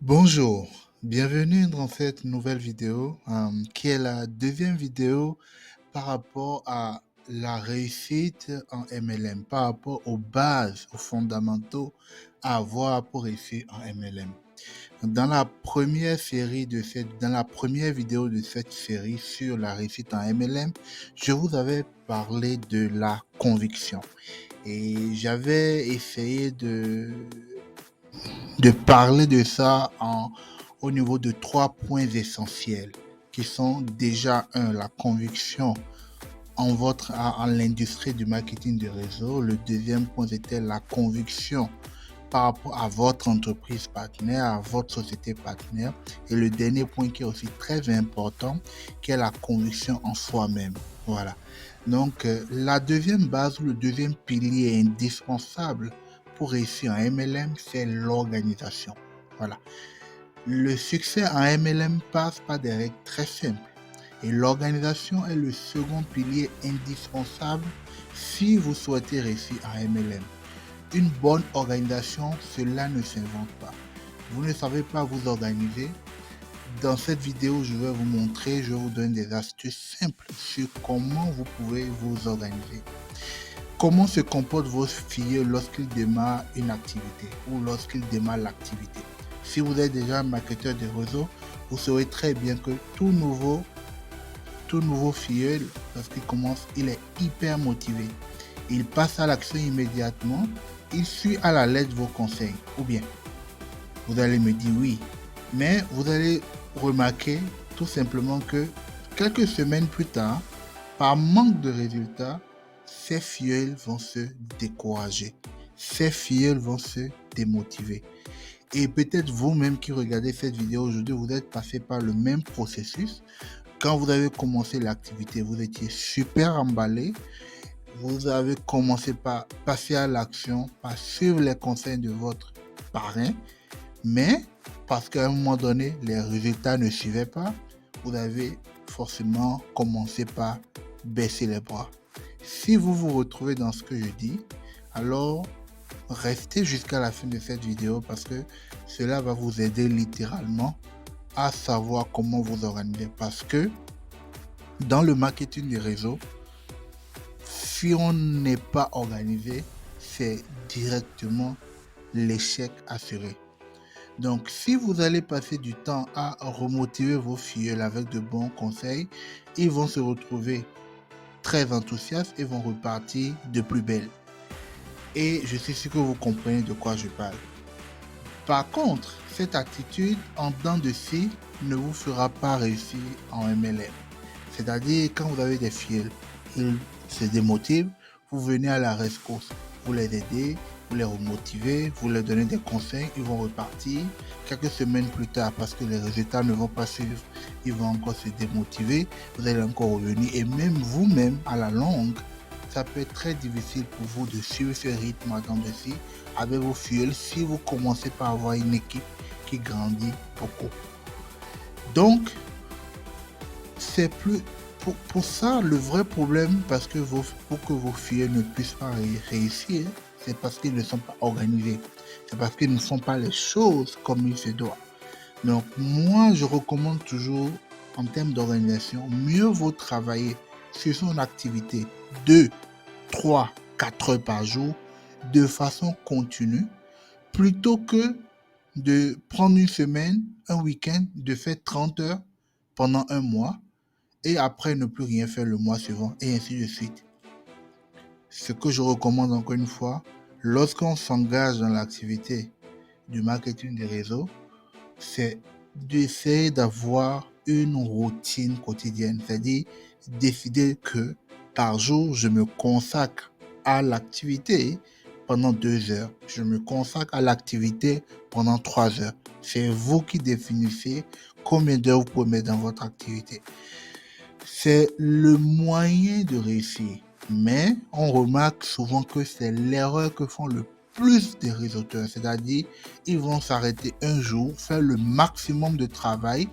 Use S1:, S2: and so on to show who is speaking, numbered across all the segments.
S1: Bonjour, bienvenue dans cette nouvelle vidéo qui est la deuxième vidéo par rapport à la réussite en MLM, par rapport aux bases, aux fondamentaux à avoir pour réussir en MLM. Dans la première vidéo de cette série sur la réussite en MLM, je vous avais parlé de la conviction et j'avais essayé de parler de ça au niveau de 3 points essentiels qui sont déjà la conviction en l'industrie du marketing de réseau. Le deuxième point, c'était la conviction par rapport à votre entreprise partenaire, à votre société partenaire. Et le dernier point qui est aussi très important, qui est la conviction en soi-même. Voilà. Donc, la deuxième base ou le deuxième pilier indispensable pour réussir en MLM, c'est l'organisation. Voilà. Le succès en MLM passe par des règles très simples. Et l'organisation est le second pilier indispensable si vous souhaitez réussir en MLM. Une bonne organisation, cela ne s'invente pas. Vous ne savez pas vous organiser. Dans cette vidéo, je vais vous montrer, je vous donne des astuces simples sur comment vous pouvez vous organiser. Comment se comportent vos filles lorsqu'ils démarrent une activité ou lorsqu'ils démarrent l'activité. Si vous êtes déjà un marketeur de réseau, vous saurez très bien que tout nouveau filleul, lorsqu'il commence, il est hyper motivé. Il passe à l'action immédiatement, il suit à la lettre vos conseils. Ou bien, vous allez me dire oui, mais vous allez remarquer tout simplement que quelques semaines plus tard, par manque de résultats, ces filleuls vont se décourager. Ces filleuls vont se démotiver. Et peut-être vous-même qui regardez cette vidéo aujourd'hui, vous êtes passé par le même processus. Quand vous avez commencé l'activité, vous étiez super emballé. Vous avez commencé par passer à l'action, par suivre les conseils de votre parrain. Mais parce qu'à un moment donné, les résultats ne suivaient pas, vous avez forcément commencé par baisser les bras. Si vous vous retrouvez dans ce que je dis, alors restez jusqu'à la fin de cette vidéo parce que cela va vous aider littéralement à savoir comment vous organiser. Parce que dans le marketing des réseaux, si on n'est pas organisé, c'est directement l'échec assuré. Donc, si vous allez passer du temps à remotiver vos filles avec de bons conseils, ils vont se retrouver très enthousiastes et vont repartir de plus belle. Et je suis sûr que vous comprenez de quoi je parle. Par contre, cette attitude en dents de scie ne vous fera pas réussir en MLM. C'est-à-dire, quand vous avez des filles, ils se démotivent, vous venez à la rescousse, vous les aidez, vous les remotivez, vous leur donnez des conseils, ils vont repartir. Quelques semaines plus tard, parce que les résultats ne vont pas suivre, ils vont encore se démotiver, vous allez encore revenir. Et même vous-même, à la longue, ça peut être très difficile pour vous de suivre ce rythme à dents de scie avec vos filles si vous commencez par avoir une équipe qui grandit beaucoup. Donc, c'est plus pour ça le vrai problème, parce que pour que vos filles ne puissent pas réussir, c'est parce qu'ils ne sont pas organisés. C'est parce qu'ils ne font pas les choses comme il se doit. Donc moi, je recommande toujours, en termes d'organisation, mieux vaut travailler sur son activité 2, 3, 4 heures par jour de façon continue, plutôt que de prendre une semaine, un week-end, de faire 30 heures pendant un mois et après ne plus rien faire le mois suivant et ainsi de suite. Ce que je recommande encore une fois, lorsqu'on s'engage dans l'activité du marketing des réseaux, c'est d'essayer d'avoir une routine quotidienne, c'est-à-dire décider que par jour, je me consacre à l'activité pendant 2 heures, je me consacre à l'activité pendant 3 heures. C'est vous qui définissez combien d'heures vous pouvez mettre dans votre activité. C'est le moyen de réussir, mais on remarque souvent que c'est l'erreur que font le plus des réseauteurs, c'est-à-dire ils vont s'arrêter un jour, faire le maximum de travail,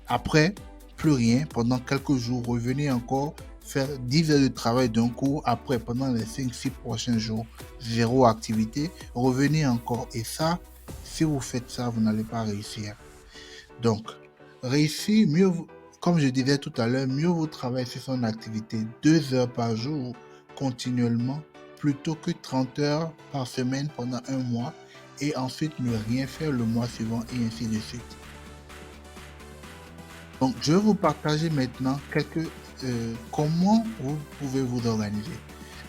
S1: après plus rien, pendant quelques jours, revenir encore, faire 10 heures de travail d'un coup, après pendant les 5-6 prochains jours, zéro activité, revenir encore. Et ça, Si vous faites ça, vous n'allez pas réussir. Donc, réussir, comme je disais tout à l'heure, mieux vous travaillez sur son activité 2 heures par jour continuellement plutôt que 30 heures par semaine pendant un mois et ensuite ne rien faire le mois suivant et ainsi de suite. Donc, je vais vous partager maintenant comment vous pouvez vous organiser.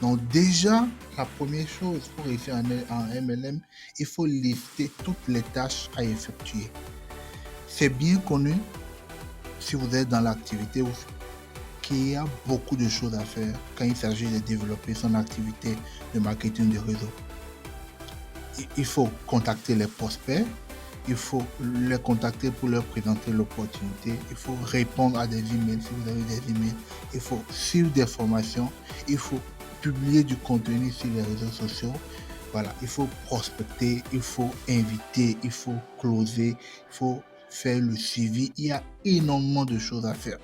S1: Donc, déjà, la première chose pour réussir en MLM, il faut lister toutes les tâches à effectuer. C'est bien connu, si vous êtes dans l'activité, qu'il y a beaucoup de choses à faire quand il s'agit de développer son activité de marketing de réseau. Il faut contacter les prospects, il faut les contacter pour leur présenter l'opportunité, il faut répondre à des emails si vous avez des emails, il faut suivre des formations, il faut publier du contenu sur les réseaux sociaux. Voilà, il faut prospecter, il faut inviter, il faut closer, il faut faire le suivi. Il y a énormément de choses à faire.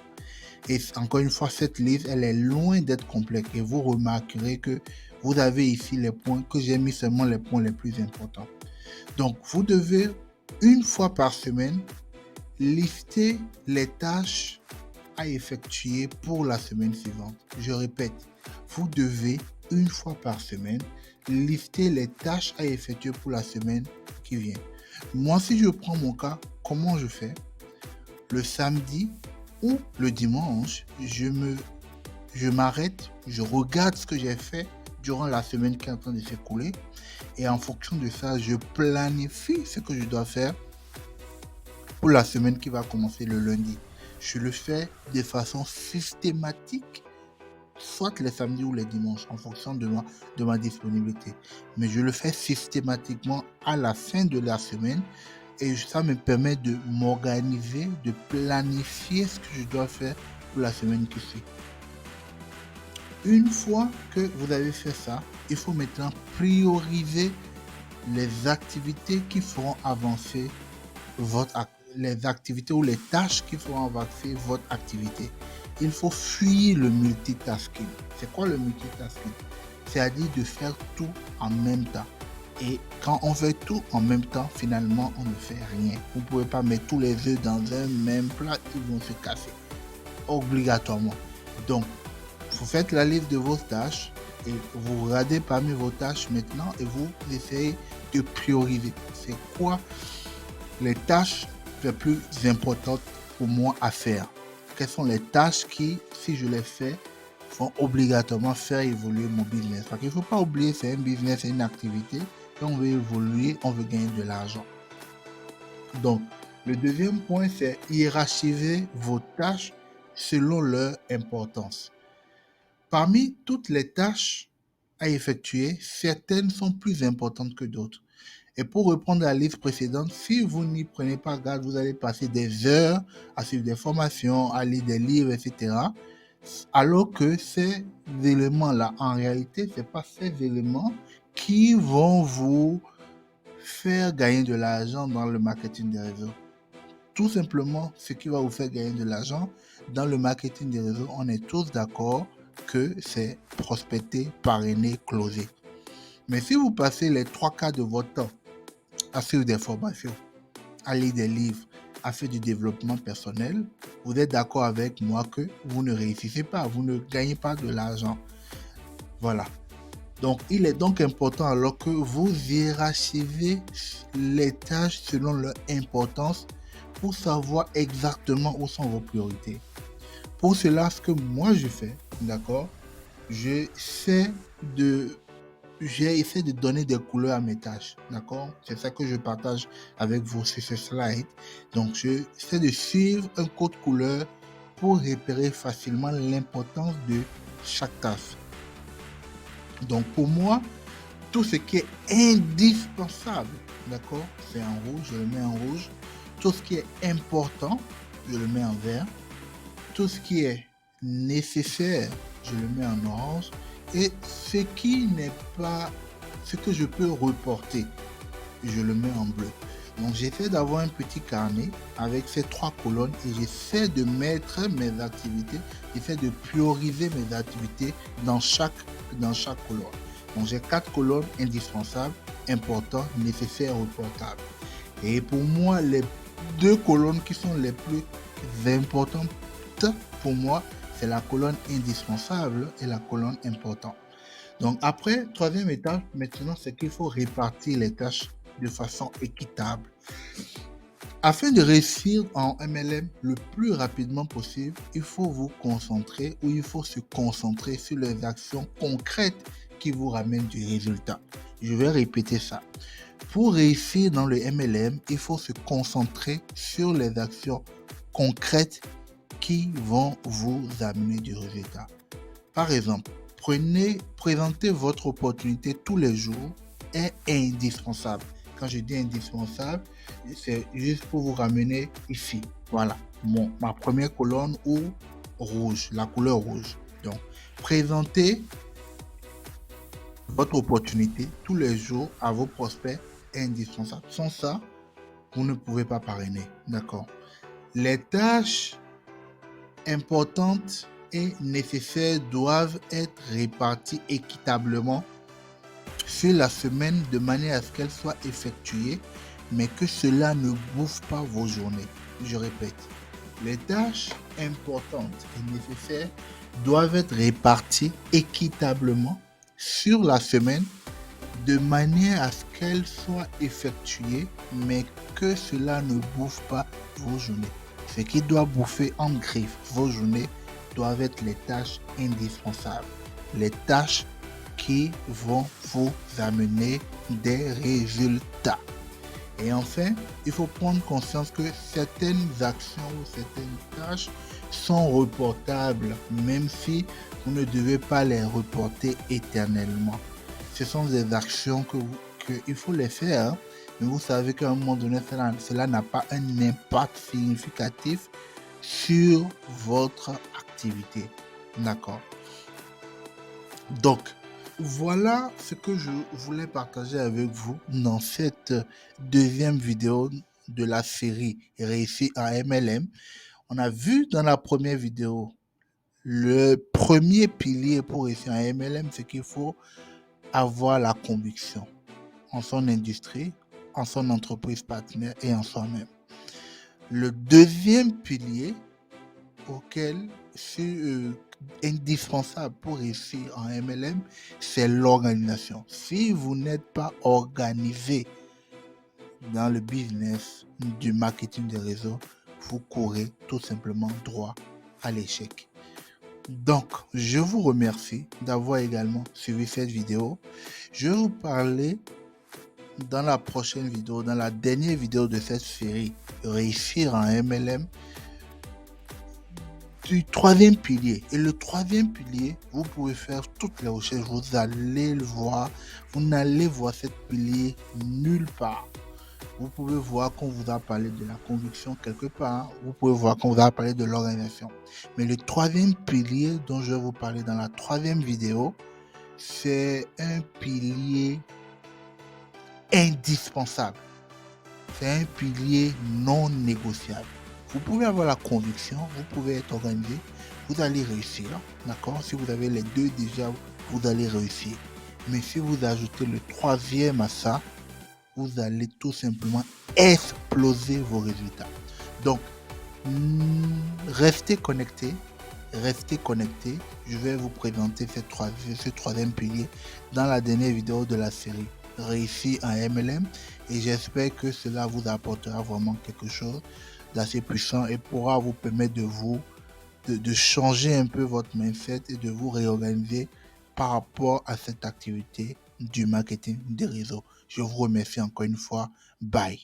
S1: Et encore une fois, cette liste, elle est loin d'être complète. Et vous remarquerez que vous avez ici les points que j'ai mis seulement les points les plus importants. Donc, vous devez, une fois par semaine, lister les tâches à effectuer pour la semaine suivante. Je répète, vous devez, une fois par semaine, lister les tâches à effectuer pour la semaine qui vient. Moi, si je prends mon cas, comment je fais? Le samedi ou le dimanche, je m'arrête, je regarde ce que j'ai fait durant la semaine qui est en train de s'écouler et en fonction de ça, je planifie ce que je dois faire pour la semaine qui va commencer le lundi. Je le fais de façon systématique, soit les samedis ou les dimanches, en fonction de ma disponibilité. Mais je le fais systématiquement à la fin de la semaine et ça me permet de m'organiser, de planifier ce que je dois faire pour la semaine qui suit. Une fois que vous avez fait ça, il faut maintenant prioriser les activités qui feront avancer les activités ou les tâches qui feront avancer votre activité. Il faut fuir le multitasking. C'est quoi le multitasking? C'est-à-dire de faire tout en même temps. Et quand on fait tout en même temps, finalement, on ne fait rien. Vous ne pouvez pas mettre tous les œufs dans un même plat, ils vont se casser. Obligatoirement. Donc, vous faites la liste de vos tâches et vous regardez parmi vos tâches maintenant et vous essayez de prioriser. C'est quoi les tâches les plus importantes pour moi à faire? Quelles sont les tâches qui, si je les fais, vont obligatoirement faire évoluer mon business? Parce qu'il ne faut pas oublier, c'est un business, c'est une activité. Et on veut évoluer, on veut gagner de l'argent. Donc, le deuxième point, c'est hiérarchiser vos tâches selon leur importance. Parmi toutes les tâches à effectuer, certaines sont plus importantes que d'autres. Et pour reprendre la liste précédente, si vous n'y prenez pas garde, vous allez passer des heures à suivre des formations, à lire des livres, etc. Alors que ces éléments-là, en réalité, ce n'est pas ces éléments qui vont vous faire gagner de l'argent dans le marketing des réseaux. Tout simplement, ce qui va vous faire gagner de l'argent dans le marketing des réseaux, on est tous d'accord que c'est prospecter, parrainer, closer. Mais si vous passez les 3/4 de votre temps à suivre des formations, à lire des livres, à faire du développement personnel, vous êtes d'accord avec moi que vous ne réussissez pas, vous ne gagnez pas de l'argent. Voilà. Donc, il est donc important alors que vous hiérarchisez les tâches selon leur importance pour savoir exactement où sont vos priorités. Pour cela, ce que moi je fais, d'accord, j'ai essayé de donner des couleurs à mes tâches, d'accord? C'est ça que je partage avec vous sur ce slide. Donc, j'essaie de suivre un code couleur pour repérer facilement l'importance de chaque tâche. Donc, pour moi, tout ce qui est indispensable, d'accord, c'est en rouge, je le mets en rouge. Tout ce qui est important, je le mets en vert. Tout ce qui est nécessaire, je le mets en orange. Et ce qui n'est pas, ce que je peux reporter, je le mets en bleu. Donc, j'essaie d'avoir un petit carnet avec ces 3 colonnes et j'essaie de mettre mes activités, j'essaie de prioriser mes activités dans chaque colonne. Donc, j'ai 4 colonnes indispensables, importants, nécessaires, reportables. Et pour moi, les deux colonnes qui sont les plus importantes pour moi, c'est la colonne indispensable et la colonne importante. Donc après, troisième étape, maintenant, c'est qu'il faut répartir les tâches de façon équitable. Afin de réussir en MLM le plus rapidement possible, il faut vous concentrer ou il faut se concentrer sur les actions concrètes qui vous ramènent du résultat. Je vais répéter ça. Pour réussir dans le MLM, il faut se concentrer sur les actions concrètes qui vont vous amener du résultat. Par exemple, présenter votre opportunité tous les jours est indispensable. Quand je dis indispensable, c'est juste pour vous ramener ici. Voilà, ma première colonne ou rouge, la couleur rouge. Donc, présenter votre opportunité tous les jours à vos prospects est indispensable. Sans ça, vous ne pouvez pas parrainer. D'accord. Les tâches importantes et nécessaires doivent être réparties équitablement sur la semaine de manière à ce qu'elles soient effectuées, mais que cela ne bouffe pas vos journées. Je répète, les tâches importantes et nécessaires doivent être réparties équitablement sur la semaine de manière à ce qu'elles soient effectuées, mais que cela ne bouffe pas vos journées. Ce qui doit bouffer en griffe vos journées doivent être les tâches indispensables, les tâches qui vont vous amener des résultats. Et enfin, il faut prendre conscience que certaines actions ou certaines tâches sont reportables, même si vous ne devez pas les reporter éternellement. Ce sont des actions qu'il faut les faire, hein, mais vous savez qu'à un moment donné, cela n'a pas un impact significatif sur votre activité. D'accord. Donc, voilà ce que je voulais partager avec vous dans cette deuxième vidéo de la série Réussir en MLM. On a vu dans la première vidéo le premier pilier pour réussir en MLM, c'est qu'il faut avoir la conviction en son industrie, en son entreprise partenaire et en soi-même. Le deuxième pilier auquel c'est indispensable pour réussir en MLM, c'est l'organisation. Si vous n'êtes pas organisé dans le business du marketing de réseau, vous courez tout simplement droit à l'échec. Donc, je vous remercie d'avoir également suivi cette vidéo. Je vais vous parler dans la prochaine vidéo, dans la dernière vidéo de cette série, Réussir en MLM, du troisième pilier. Et le troisième pilier, vous pouvez faire toutes les recherches, vous allez le voir. Vous n'allez voir ce pilier nulle part. Vous pouvez voir qu'on vous a parlé de la conviction quelque part. Vous pouvez voir qu'on vous a parlé de l'organisation. Mais le troisième pilier dont je vais vous parler dans la troisième vidéo, c'est un pilier indispensable. C'est un pilier non négociable. Vous pouvez avoir la conviction, vous pouvez être organisé, vous allez réussir. D'accord? Si vous avez les deux déjà, vous allez réussir. Mais si vous ajoutez le troisième à ça, vous allez tout simplement exploser vos résultats. Donc, restez connectés. Restez connectés. Je vais vous présenter ce troisième pilier dans la dernière vidéo de la série Réussir en MLM. Et j'espère que cela vous apportera vraiment quelque chose d'assez puissant et pourra vous permettre de changer un peu votre mindset et de vous réorganiser par rapport à cette activité du marketing des réseaux. Je vous remercie encore une fois. Bye.